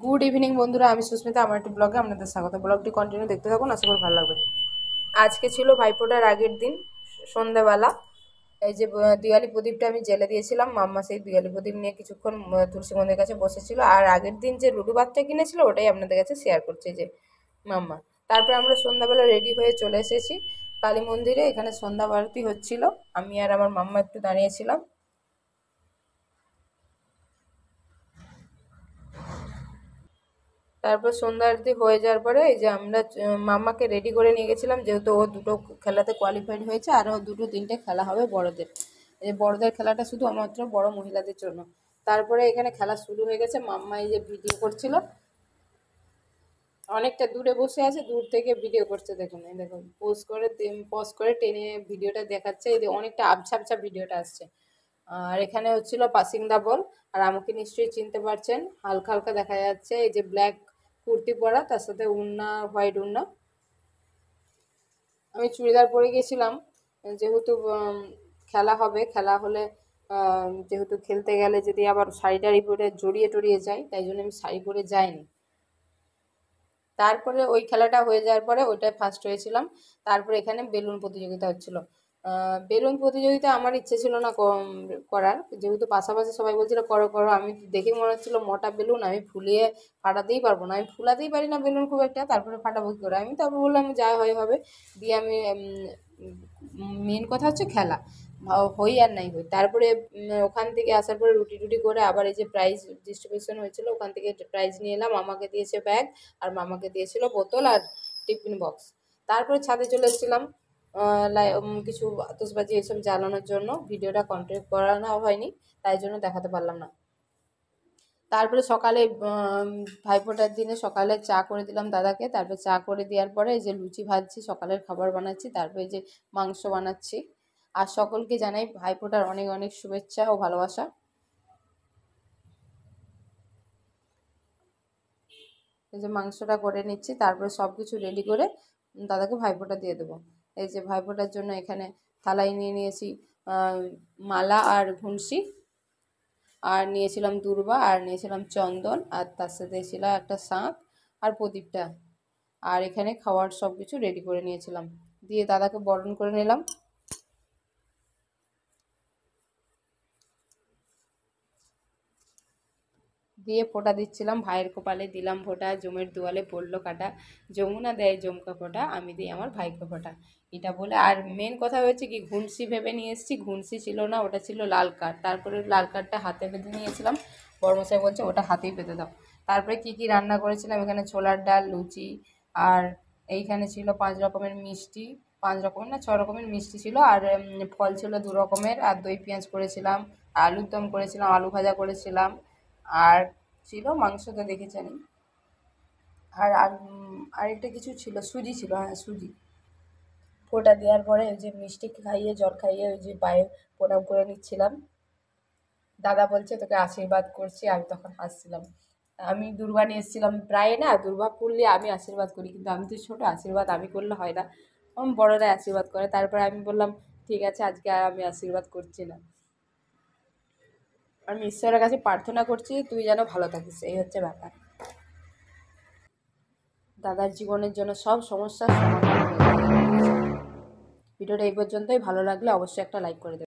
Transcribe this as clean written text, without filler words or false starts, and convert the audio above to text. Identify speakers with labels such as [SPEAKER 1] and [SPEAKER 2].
[SPEAKER 1] Good evening বন্ধুরা, আমি সুস্মিতা। আমার একটি ব্লগে আপনাদের স্বাগত। ব্লগটি কন্টিনিউ দেখতে থাকুন, আশা করি ভালো লাগবে। আজকে ছিল ভাইফোঁটার আগের দিন সন্ধ্যাবেলা। এই যে দিওয়ালি প্রদীপটা আমি জেলে দিয়েছিলাম, মাম্মা সেই দিওয়ালি প্রদীপ নিয়ে কিছুক্ষণ তুলসী মন্দিরের কাছে বসেছিল। আর আগের দিন যে লুডু বাচ্চা কিনেছিল ওটাই আপনাদের কাছে শেয়ার করছে যে মাম্মা। তারপরে আমরা সন্ধ্যাবেলা রেডি হয়ে চলে এসেছি কালী মন্দিরে। এখানে সন্ধ্যা আরতি হচ্ছিল, আমি আর আমার মাম্মা একটু দাঁড়িয়েছিলাম। তারপর সন্ধ্যা আরতি হয়ে যাওয়ার পরে এই যে আমরা মাম্মাকে রেডি করে নিয়ে গেছিলাম, যেহেতু ও দুটো খেলাতে কোয়ালিফাইড হয়েছে, আরও দুটো তিনটে খেলা হবে বড়দের। এই বড়দের খেলাটা শুধু মাত্র বড় মহিলাদের জন্য। তারপরে এখানে খেলা শুরু হয়ে গেছে। মাম্মা এই যে ভিডিও করছিল, অনেকটা দূরে বসে আছে, দূর থেকে ভিডিও করছে। দেখুন, এই দেখুন পজ করে টেনে ভিডিওটা দেখাচ্ছে। এই যে অনেকটা আবছা আবছা ভিডিওটা আসছে। আর এখানে হচ্ছিল পাসিং দা বল। আর আমাকে নিশ্চয়ই চিনতে পারছেন, হালকা হালকা দেখা যাচ্ছে। এই যে ব্ল্যাক কুর্তি পরা, তার সাথে উন্না, হোয়াইট উন্না। আমি চুড়িদার পরে গেছিলাম, যেহেতু খেলা হবে। খেলা হলে যেহেতু খেলতে গেলে যদি আবার শাড়ি টাড়ি পরে জড়িয়ে টড়িয়ে যায়, তাই জন্য আমি শাড়ি পরে যাইনি। তারপরে ওই খেলাটা হয়ে যাওয়ার পরে ওইটায় ফার্স্ট হয়েছিলাম। তারপরে এখানে বেলুন প্রতিযোগিতা হচ্ছিল। বেলুন প্রতিযোগিতা আমার ইচ্ছে ছিল না করার, যেহেতু পাশাপাশি সবাই বলছিল করো করো। আমি দেখে মনে হচ্ছিল মোটা বেলুন, আমি ফুলিয়ে ফাটাতেই পারবো না, আমি ফুলাতেই পারি না বেলুন খুব একটা, তারপরে ফাটাবো কী করে। আমি তারপর বললাম যা হয় হবে। দিয়ে আমি মেন কথা হচ্ছে খেলা হই আর নাই হই। তারপরে ওখান থেকে আসার পরে রুটি টুটি করে আবার এই যে প্রাইজ ডিস্ট্রিবিউশন হয়েছিল, ওখান থেকে প্রাইজ নিয়ে এলাম। আমাকে দিয়েছে ব্যাগ, আর মামাকে দিয়েছিল বোতল আর টিফিন বক্স। তারপরে ছাদে চলে এসেছিলাম কিছু আতশবাজি এসব জ্বালানোর জন্য। ভিডিওটা কন্টিনিউ করানো হয়নি, তাই জন্য দেখাতে পারলাম না। তারপরে সকালে ভাইফোঁটার দিনে সকালে চা করে দিলাম দাদাকে। তারপর চা করে দেওয়ার পরে এই যে লুচি ভাজছি, সকালের খাবার বানাচ্ছি। তারপরে এই যে মাংস বানাচ্ছি। আর সকলকে জানাই ভাইফোঁটার অনেক অনেক শুভেচ্ছা ও ভালোবাসা। এই যে মাংসটা করে নিচ্ছি, তারপরে সব কিছু রেডি করে দাদাকে ভাইফোঁটা দিয়ে দেবো। এই যে ভাইফোঁটার জন্য এখানে থালায় নিয়ে নিয়েছি মালা আর ঘুনসি, আর নিয়েছিলাম দূর্বা, আর নিয়েছিলাম চন্দন, আর তার সাথে ছিল একটা শাঁখ আর প্রদীপটা। আর এখানে খাওয়ার সব কিছু রেডি করে নিয়েছিলাম, দিয়ে দাদাকে বরণ করে নিলাম। দিয়ে ফোঁটা দিচ্ছিলাম, ভাইয়ের কপালে দিলাম ফোঁটা, জমের দুয়ালে পড়লো কাটা, যমুনা দেয় জমকা ফোঁটা, আমি দিই আমার ভাইকে ফোঁটা। এটা বলে, আর মেন কথা হয়েছে কি, ঘুনসি ভেবে নিয়ে এসেছি, ঘুনসি ছিল না, ওটা ছিল লাল কাঠ। তারপরে লাল কাঠটা হাতে বেঁধে নিয়েছিলাম, বড়মশাই বলছে ওটা হাতেই বেঁধে দাও। তারপরে কি কি রান্না করেছিলাম, এখানে ছোলার ডাল, লুচি, আর এইখানে ছিল 5 রকমের মিষ্টি। 5 রকমের না 6 রকমের মিষ্টি ছিল। আর ফল ছিল 2 রকমের, আর দই পেঁয়াজ করেছিলাম, আলুর দম করেছিলাম, আলু ভাজা করেছিলাম, আর ছিল মাংস তো দেখেছেনই। আর আরেকটা কিছু ছিল, সুজি ছিল, হ্যাঁ সুজি। ফোঁটা দেওয়ার পরে ওই যে মিষ্টি খাইয়ে জল খাইয়ে ওই যে পায়ে প্রণাম করে নিচ্ছিলাম। দাদা বলছে তোকে আশীর্বাদ করছি, আমি তখন হাসছিলাম। আমি দুর্বা নিয়ে এসেছিলাম, প্রায় না দুর্বা পড়লে আমি আশীর্বাদ করি, কিন্তু আমি তো ছোটো, আশীর্বাদ আমি করলে হয় না, বড়রাই আশীর্বাদ করে। তারপরে আমি বললাম ঠিক আছে, আজকে আর আমি আশীর্বাদ করছি না, আমি ঈশ্বরের কাছে প্রার্থনা করছি তুই যেন ভালো থাকিস, এই হচ্ছে ব্যাপার। দাদার জীবনের জন্য সব সমস্যার সমাধান হয়ে যাবে। ভিডিওটা এই পর্যন্তই। ভালো লাগলে অবশ্যই একটা লাইক করে দেবেন।